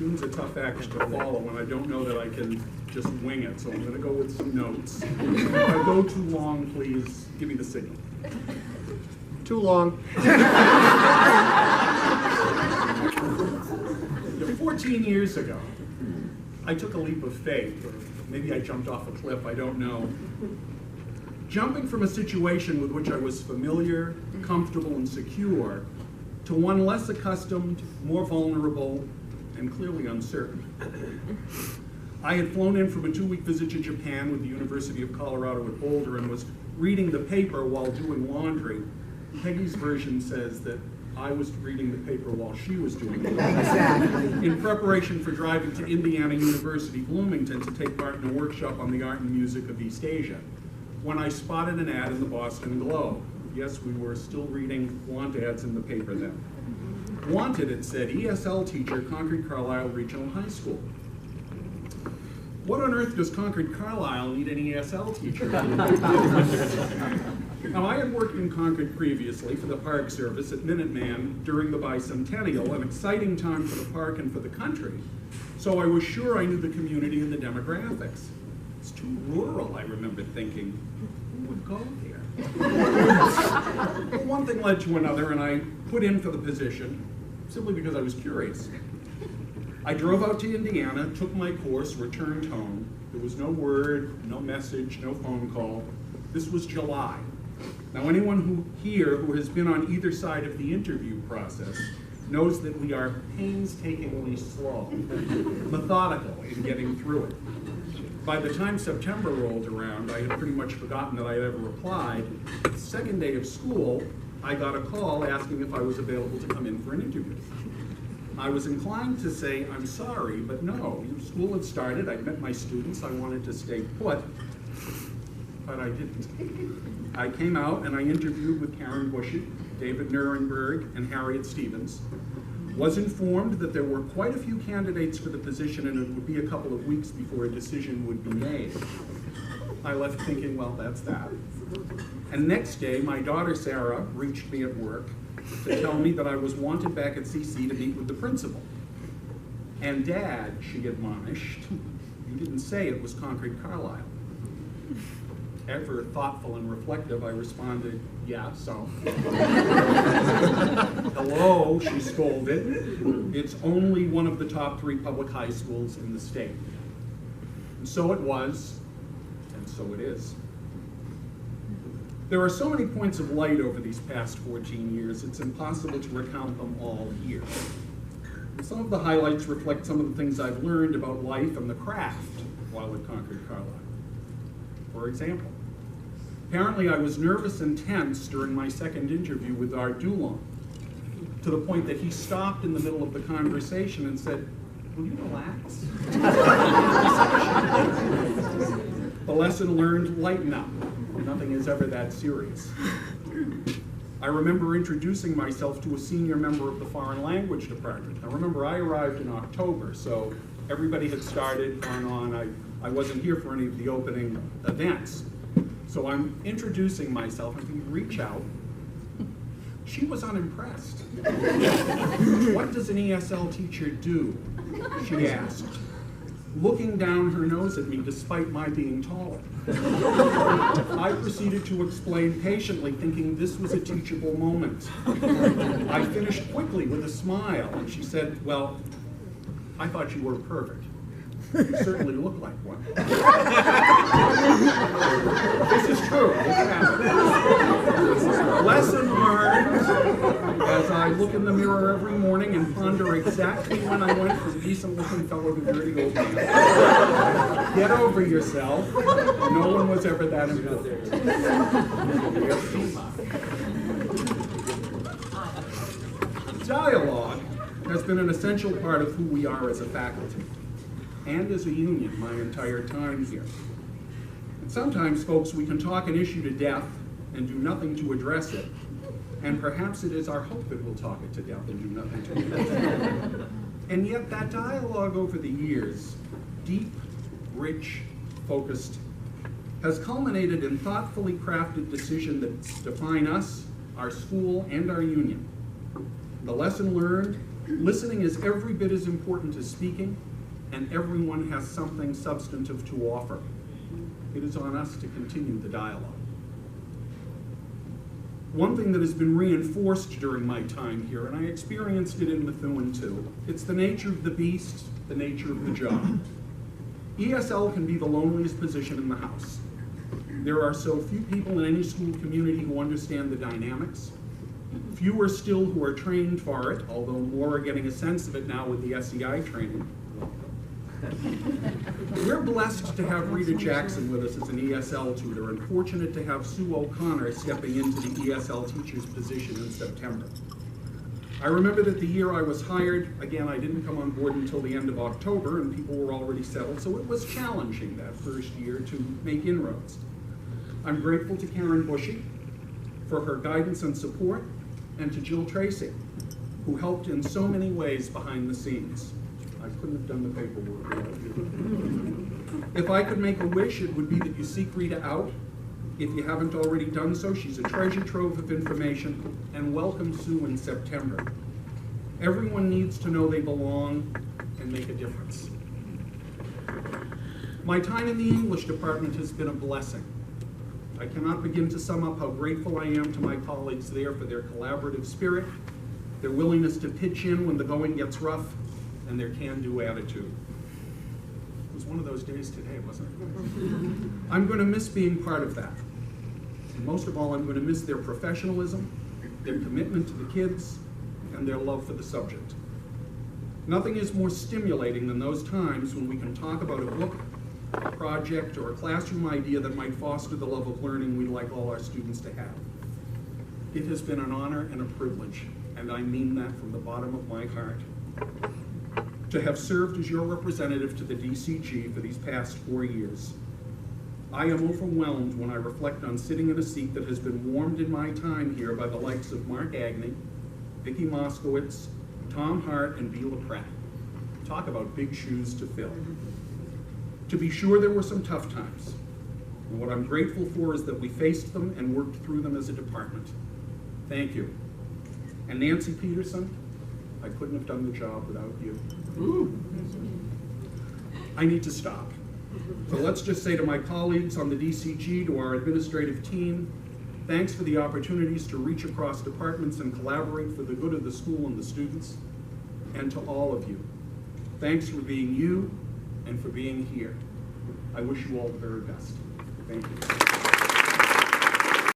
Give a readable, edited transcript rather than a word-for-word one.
June's a tough act to follow, and I don't know that I can just wing it, so I'm going to go with some notes. If I go too long, please give me the signal. Too long. 14 years ago, I took a leap of faith, or maybe I jumped off a cliff, I don't know. Jumping from a situation with which I was familiar, comfortable, and secure, to one less accustomed, more vulnerable, and clearly uncertain. I had flown in from a 2-week visit to Japan with the University of Colorado at Boulder and was reading the paper while doing laundry. Peggy's version says that I was reading the paper while she was doing it. Exactly. In preparation for driving to Indiana University, Bloomington to take part in a workshop on the art and music of East Asia, when I spotted an ad in the Boston Globe. Yes, we were still reading want ads in the paper then. Wanted, it said, ESL teacher, Concord Carlisle Regional High School. What on earth does Concord Carlisle need an ESL teacher? Now, I had worked in Concord previously for the Park Service at Minuteman during the bicentennial, an exciting time for the park and for the country, so I was sure I knew the community and the demographics. It's too rural, I remember thinking. Who would go there? Well, one thing led to another, and I put in for the position simply because I was curious. I drove out to Indiana, took my course, returned home. There was no word, no message, no phone call. This was July. Now, anyone who has been on either side of the interview process knows that we are painstakingly slow, methodical in getting through it. By the time September rolled around, I had pretty much forgotten that I had ever applied. The second day of school, I got a call asking if I was available to come in for an interview. I was inclined to say, I'm sorry, but no. School had started, I'd met my students, I wanted to stay put, but I didn't. I came out and I interviewed with Karen Bushy, David Nuremberg, and Harriet Stevens. Was informed that there were quite a few candidates for the position and it would be a couple of weeks before a decision would be made. I left thinking, well, that's that. And next day, my daughter Sarah reached me at work to tell me that I was wanted back at CC to meet with the principal. And Dad, she admonished, you didn't say it was Concord Carlisle. Ever thoughtful and reflective, I responded, yeah, so. Hello, she scolded. It's only one of the top 3 public high schools in the state. And so it was, and so it is. There are so many points of light over these past 14 years, it's impossible to recount them all here. And some of the highlights reflect some of the things I've learned about life and the craft while at Concord Carlisle. For example, apparently I was nervous and tense during my second interview with Art Dulon, to the point that he stopped in the middle of the conversation and said, will you relax? The lesson learned, lighten up. Nothing is ever that serious. I remember introducing myself to a senior member of the foreign language department. Now remember, I arrived in October, so everybody had started, gone on. I wasn't here for any of the opening events. So I'm introducing myself, and if you reach out, she was unimpressed. What does an ESL teacher do? She asked, looking down her nose at me despite my being taller. I proceeded to explain patiently, thinking this was a teachable moment. I finished quickly with a smile, and she said, well, I thought you were perfect. You certainly look like one. This is true. This happened. Lesson learned as I look in the mirror every morning and ponder exactly when I went from decent-looking fellow to dirty old man. Get over yourself. No one was ever that important. Dialogue has been an essential part of who we are as a faculty and as a union my entire time here. And sometimes, folks, we can talk an issue to death and do nothing to address it, and perhaps it is our hope that we'll talk it to death and do nothing to address it. And yet that dialogue over the years, deep, rich, focused, has culminated in thoughtfully crafted decisions that define us, our school, and our union. The lesson learned, Listening is every bit as important as speaking, and everyone has something substantive to offer. It is on us to continue the dialogue. One thing that has been reinforced during my time here, and I experienced it in Methuen too, it's the nature of the beast, the nature of the job. ESL can be the loneliest position in the house. There are so few people in any school community who understand the dynamics. Fewer still who are trained for it, although more are getting a sense of it now with the SEI training. We're blessed to have Rita Jackson with us as an ESL tutor, and fortunate to have Sue O'Connor stepping into the ESL teacher's position in September. I remember that the year I was hired, again, I didn't come on board until the end of October, and people were already settled, so it was challenging that first year to make inroads. I'm grateful to Karen Bushy for her guidance and support, and to Jill Tracy, who helped in so many ways behind the scenes. I couldn't have done the paperwork without you. If I could make a wish, it would be that you seek Rita out. If you haven't already done so, she's a treasure trove of information, and welcome Sue in September. Everyone needs to know they belong and make a difference. My time in the English department has been a blessing. I cannot begin to sum up how grateful I am to my colleagues there for their collaborative spirit, their willingness to pitch in when the going gets rough, and their can-do attitude. It was one of those days today, wasn't it? I'm going to miss being part of that. And most of all, I'm going to miss their professionalism, their commitment to the kids, and their love for the subject. Nothing is more stimulating than those times when we can talk about a book, a project, or a classroom idea that might foster the love of learning we'd like all our students to have. It has been an honor and a privilege, and I mean that from the bottom of my heart, to have served as your representative to the DCG for these past 4 years. I am overwhelmed when I reflect on sitting in a seat that has been warmed in my time here by the likes of Mark Agney, Vicki Moskowitz, Tom Hart, and Bela Pratt. Talk about big shoes to fill. To be sure, there were some tough times. And what I'm grateful for is that we faced them and worked through them as a department. Thank you. And Nancy Peterson, I couldn't have done the job without you. Ooh. I need to stop. So let's just say to my colleagues on the DCG, to our administrative team, thanks for the opportunities to reach across departments and collaborate for the good of the school and the students. And to all of you, thanks for being you and for being here. I wish you all the very best. Thank you.